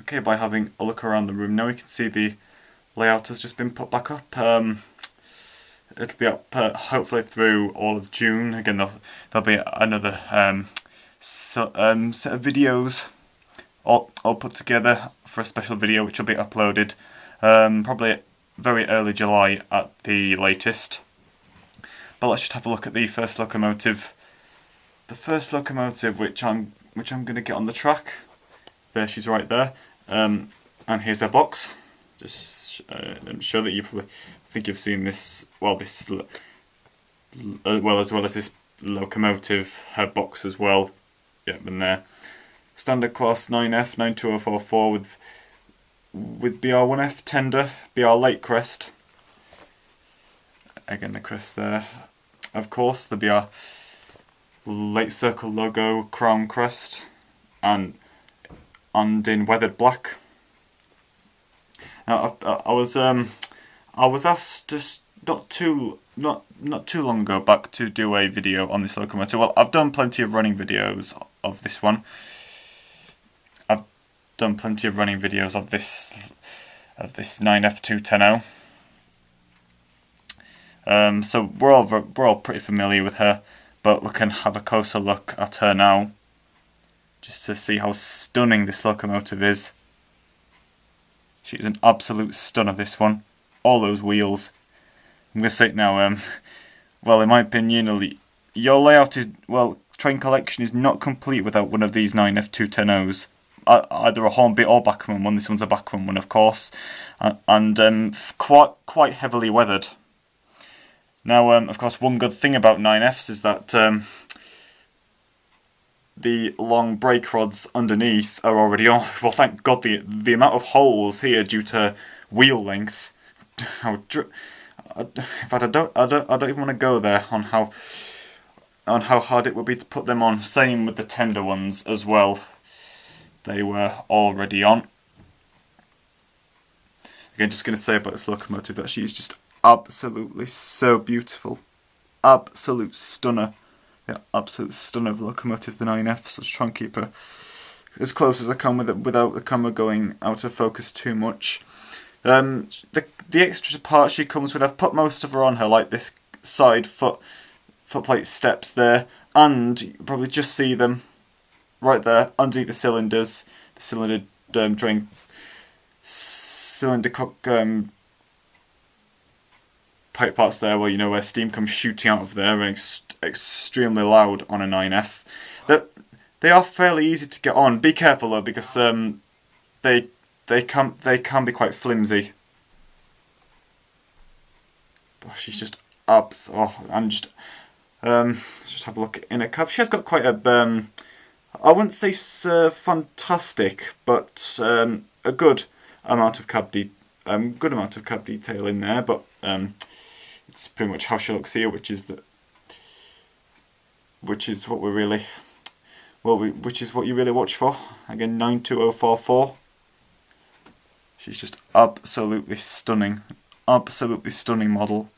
okay by having a look around the room. Now we can see the layout has just been put back up. It'll be up hopefully through all of June. Again, there'll be another set of videos all put together for a special video which will be uploaded probably very early July at the latest. But let's just have a look at the first locomotive. The first locomotive which I'm going to get on the track. There, she's right there. And here's her box. Just I'm sure that you probably think you've seen this. Well, as well as this locomotive, her box as well. Yep, and there. Standard class 9F 92044 with BR1F tender, BR late crest. Again, the crest there. Of course, the BR late circle logo crown crest, and in weathered black. Now, I was asked just not too long ago back to do a video on this locomotive. Well, I've done plenty of running videos of this one. I've done plenty of running videos of this 9F210. So we're all pretty familiar with her, but we can have a closer look at her now, just to see how stunning this locomotive is. She's an absolute stunner, this one. All those wheels. I'm going to say it now, well, in my opinion, your layout is, well, train collection is not complete without one of these 9F210s. Either a Hornby or Bachmann one. This one's a Bachmann one, of course, and quite heavily weathered. Now, of course, one good thing about 9Fs is that the long brake rods underneath are already on. Well, thank God, the amount of holes here due to wheel length. In fact, I don't even want to go there on how hard it would be to put them on. Same with the tender ones as well. They were already on. Again, just going to say about this locomotive that she's just absolutely so beautiful. Absolute stunner. Yeah, absolute stunner of the locomotive, the 9F. So just try and keep her as close as I can with it without the camera going out of focus too much. The extra parts she comes with, I've put most of her on her, like this side footplate steps there, and you probably just see them right there underneath the cylinders, the cylinder drain, cylinder cock pipe parts there, where you know where steam comes shooting out of there, and extremely loud on a 9F. They are fairly easy to get on. Be careful though, because they can be quite flimsy. Oh, she's just up. Oh, and just let's just have a look in her cab. She has got quite a I wouldn't say fantastic, but a good amount of cab detail in there. But it's pretty much how she looks here, which is what we really, which is what you really watch for. Again, 92044. She's just absolutely stunning model.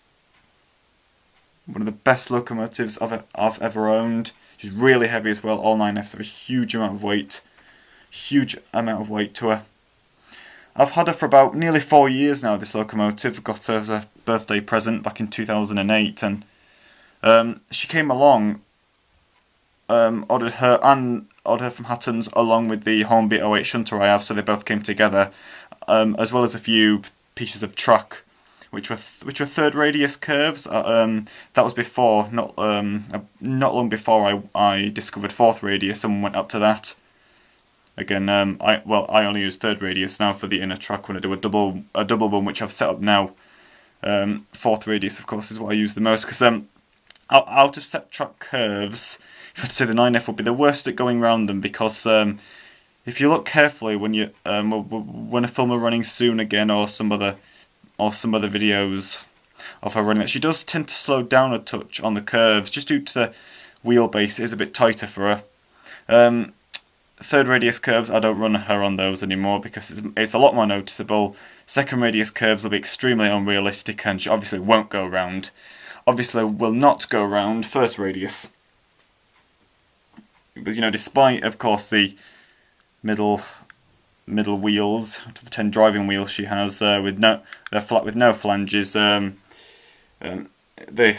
One of the best locomotives I've ever owned. She's really heavy as well. All 9Fs have a huge amount of weight to her. I've had her for about nearly 4 years now, this locomotive. Got her as a birthday present back in 2008, and she came along, ordered her from Hatton's along with the Hornby 08 shunter I have, so they both came together, as well as a few pieces of track, which were third radius curves. That was before, not long before I discovered fourth radius and went up to that. Again, I only use third radius now for the inner track when I do a double one, which I've set up now. Fourth radius, of course, is what I use the most, because out of set track curves, I'd say the 9F would be the worst at going round them, because if you look carefully when a film are running soon again, or some other videos of her running, she does tend to slow down a touch on the curves, just due to the wheelbase. It is a bit tighter for her. Third radius curves, I don't run her on those anymore, because it's a lot more noticeable. Second radius curves will be extremely unrealistic, and she obviously won't go round. Obviously will not go round first radius. But, you know, despite, of course, the middle middle wheels, to the 10 driving wheels she has, they're flat with no flanges. There's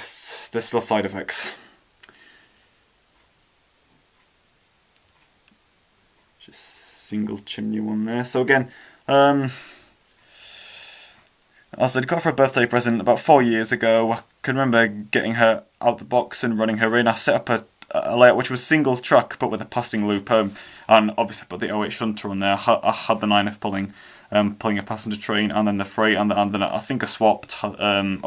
still side effects. Just single chimney one there. So again, as I said, got her for a birthday present about 4 years ago. I can remember getting her out the box and running her in. I set up a layout which was single track but with a passing loop, and obviously put the 08 shunter on there. I had the 9F pulling a passenger train, and then the freight, and then I think I swapped. Had the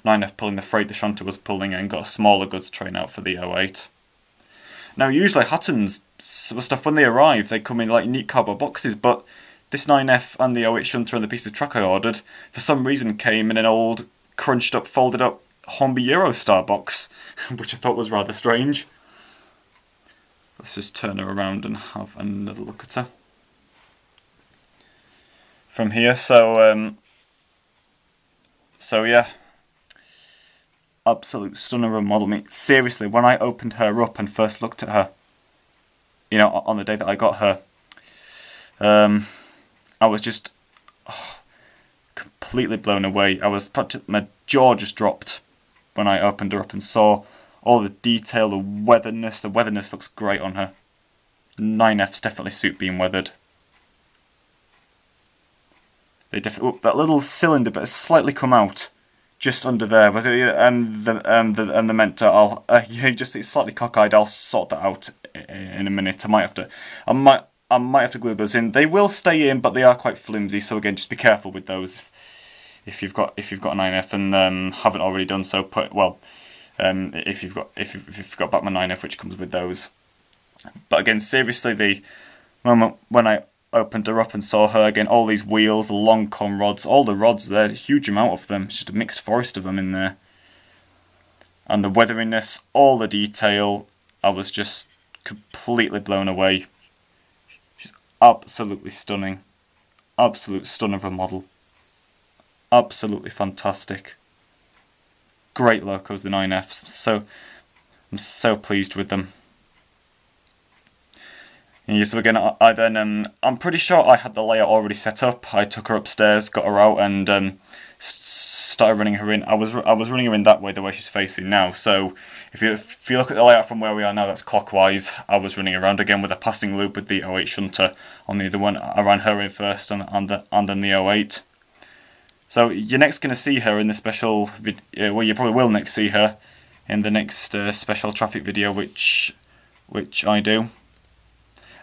9F pulling the freight, the shunter was pulling, and got a smaller goods train out for the 08. Now usually Hattons stuff, when they arrive, they come in like neat cardboard boxes, but this 9F and the 08 shunter and the piece of truck I ordered, for some reason came in an old, crunched up, folded up Hornby Eurostar box, which I thought was rather strange. Let's just turn her around and have another look at her from here. So yeah, absolute stunner of a model. I mean, seriously, when I opened her up and first looked at her, you know, on the day that I got her, I was just completely blown away. My jaw just dropped when I opened her up and saw all the detail, the weatherness. The weatherness looks great on her. 9Fs definitely suit being weathered. That little cylinder bit has slightly come out just under there, and the Mentor. It's slightly cockeyed. I'll sort that out in a minute. I might have to glue those in. They will stay in, but they are quite flimsy. So again, just be careful with those. If you've got a 9F and haven't already done so, if you've got Batman 9F, which comes with those. But again, seriously, the moment when I opened her up and saw her again, all these wheels, long con rods, all the rods there, a huge amount of them, it's just a mixed forest of them in there. And the weatheriness, all the detail, I was just completely blown away. She's absolutely stunning. Absolute stun of a model. Absolutely fantastic. Great locos, the 9Fs. I'm so pleased with them. Yeah, so again, I'm pretty sure I had the layout already set up. I took her upstairs, got her out, and started running her in. I was running her in that way, the way she's facing now. So if you look at the layout from where we are now, that's clockwise. I was running around again with a passing loop with the 08 shunter on the other one. I ran her in first, and then the 08. So you're next going to see her in the special video. Well, you probably will next see her in the next special traffic video, which I do.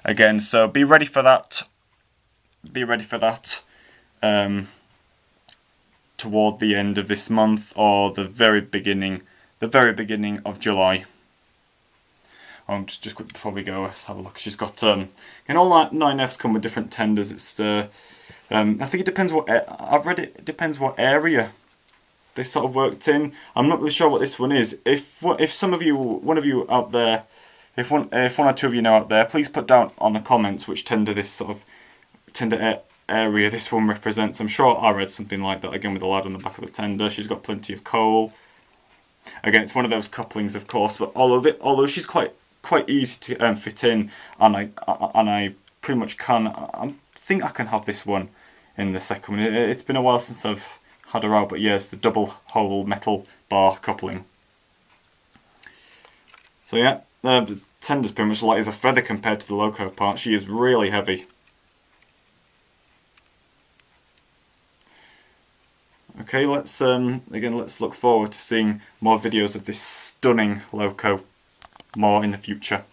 Again, so be ready for that. Be ready for that toward the end of this month or the very beginning of July. Just quick before we go, let's have a look. She's got and all 9Fs come with different tenders. It's I think it depends what I've read. It depends what area they sort of worked in. I'm not really sure what this one is. If one of you out there, if one or two of you know out there, please put down on the comments which tender this sort of area this one represents. I'm sure I read something like that again with the lad on the back of the tender. She's got plenty of coal. Again, it's one of those couplings, of course, but although she's quite easy to fit in, and I pretty much can. I think I can have this one in the second one. It's been a while since I've had her out, but yes, the double hole metal bar coupling. So yeah, the tender's pretty much light as a feather compared to the loco part. She is really heavy. Okay, let's look forward to seeing more videos of this stunning loco more in the future.